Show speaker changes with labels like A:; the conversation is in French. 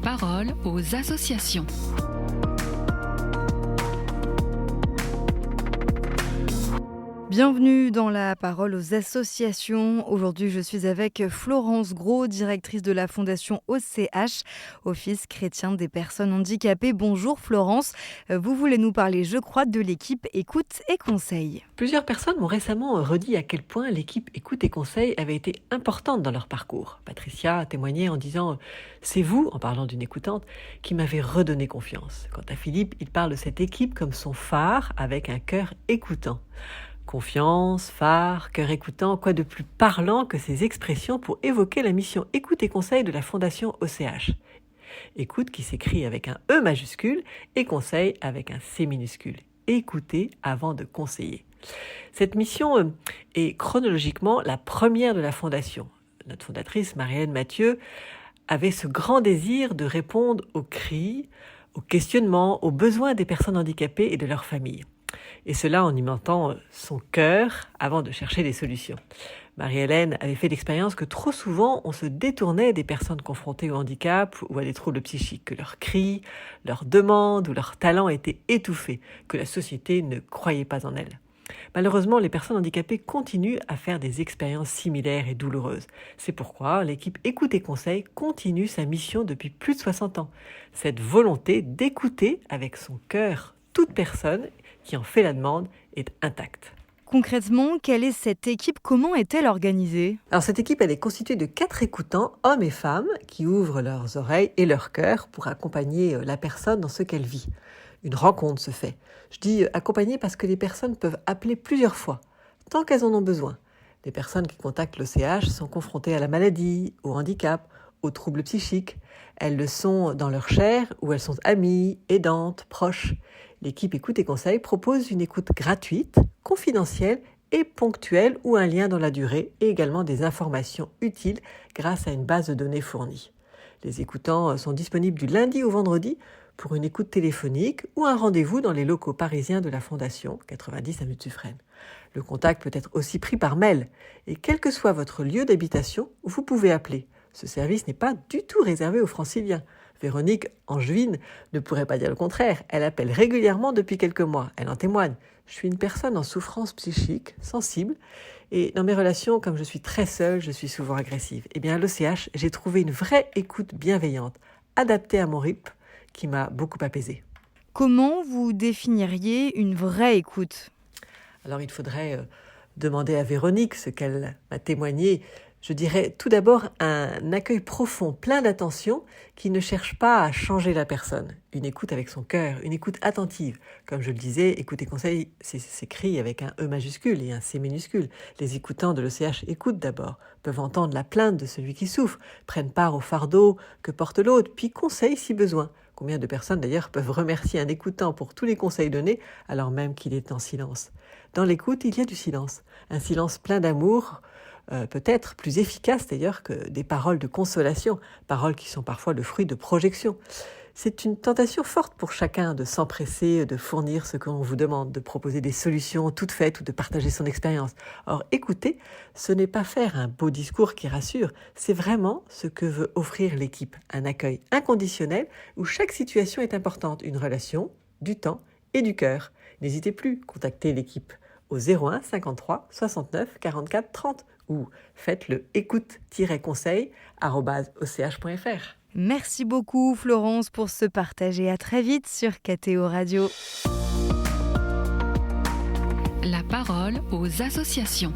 A: parole aux associations.
B: Bienvenue dans la parole aux associations. Aujourd'hui, je suis avec Florence Gros, directrice de la fondation OCH, Office chrétien des personnes handicapées. Bonjour Florence, vous voulez nous parler, je crois, de l'équipe Écoute et Conseil.
C: Plusieurs personnes m'ont récemment redit à quel point l'équipe Écoute et Conseil avait été importante dans leur parcours. Patricia a témoigné en disant « C'est vous, en parlant d'une écoutante, qui m'avez redonné confiance ». Quant à Philippe, il parle de cette équipe comme son phare avec un cœur écoutant. Confiance, phare, cœur écoutant, quoi de plus parlant que ces expressions pour évoquer la mission Écoute et Conseil de la Fondation OCH. Écoute qui s'écrit avec un E majuscule et Conseil avec un C minuscule. Écouter avant de conseiller. Cette mission est chronologiquement la première de la Fondation. Notre fondatrice, Marie-Hélène Mathieu, avait ce grand désir de répondre aux cris, aux questionnements, aux besoins des personnes handicapées et de leurs familles. Et cela en y mettant son cœur avant de chercher des solutions. Marie-Hélène avait fait l'expérience que trop souvent on se détournait des personnes confrontées au handicap ou à des troubles psychiques, que leurs cris, leurs demandes ou leurs talents étaient étouffés, que la société ne croyait pas en elles. Malheureusement, les personnes handicapées continuent à faire des expériences similaires et douloureuses. C'est pourquoi l'équipe Écoute et Conseil continue sa mission depuis plus de 60 ans. Cette volonté d'écouter avec son cœur toute personne qui en fait la demande est intacte.
B: Concrètement, quelle est cette équipe? Comment est-elle organisée?
C: Alors cette équipe, elle est constituée de 4 écoutants, hommes et femmes, qui ouvrent leurs oreilles et leur cœur pour accompagner la personne dans ce qu'elle vit. Une rencontre se fait. Je dis accompagner parce que les personnes peuvent appeler plusieurs fois, tant qu'elles en ont besoin. Les personnes qui contactent l'OCH sont confrontées à la maladie, au handicap, aux troubles psychiques. Elles le sont dans leur chair ou elles sont amies, aidantes, proches. L'équipe Écoute et Conseil propose une écoute gratuite, confidentielle et ponctuelle ou un lien dans la durée et également des informations utiles grâce à une base de données fournie. Les écoutants sont disponibles du lundi au vendredi pour une écoute téléphonique ou un rendez-vous dans les locaux parisiens de la Fondation, 90 avenue de Suffren. Le contact peut être aussi pris par mail et quel que soit votre lieu d'habitation, vous pouvez appeler. Ce service n'est pas du tout réservé aux franciliens. Véronique Angevine ne pourrait pas dire le contraire. Elle appelle régulièrement depuis quelques mois. Elle en témoigne. Je suis une personne en souffrance psychique, sensible, et dans mes relations, comme je suis très seule, je suis souvent agressive. Eh bien, à l'OCH, j'ai trouvé une vraie écoute bienveillante, adaptée à mon rythme, qui m'a beaucoup apaisée.
B: Comment vous définiriez une vraie écoute?
C: Alors, il faudrait demander à Véronique ce qu'elle m'a témoigné. Je dirais tout d'abord un accueil profond, plein d'attention, qui ne cherche pas à changer la personne. Une écoute avec son cœur, une écoute attentive. Comme je le disais, Écoute et Conseil s'écrit avec un E majuscule et un C minuscule. Les écoutants de l'OCH écoutent d'abord, peuvent entendre la plainte de celui qui souffre, prennent part au fardeau que porte l'autre, puis conseillent si besoin. Combien de personnes d'ailleurs peuvent remercier un écoutant pour tous les conseils donnés alors même qu'il est en silence. Dans l'écoute, il y a du silence. Un silence plein d'amour, peut-être plus efficace d'ailleurs que des paroles de consolation, paroles qui sont parfois le fruit de projections. C'est une tentation forte pour chacun de s'empresser, de fournir ce qu'on vous demande, de proposer des solutions toutes faites ou de partager son expérience. Or, écouter, ce n'est pas faire un beau discours qui rassure, c'est vraiment ce que veut offrir l'équipe, un accueil inconditionnel où chaque situation est importante, une relation, du temps et du cœur. N'hésitez plus, contactez l'équipe au 01 53 69 44 30 ou faites le écoute-conseil@och.fr.
B: Merci beaucoup Florence pour ce partage et à très vite sur KTO Radio.
A: La parole aux associations.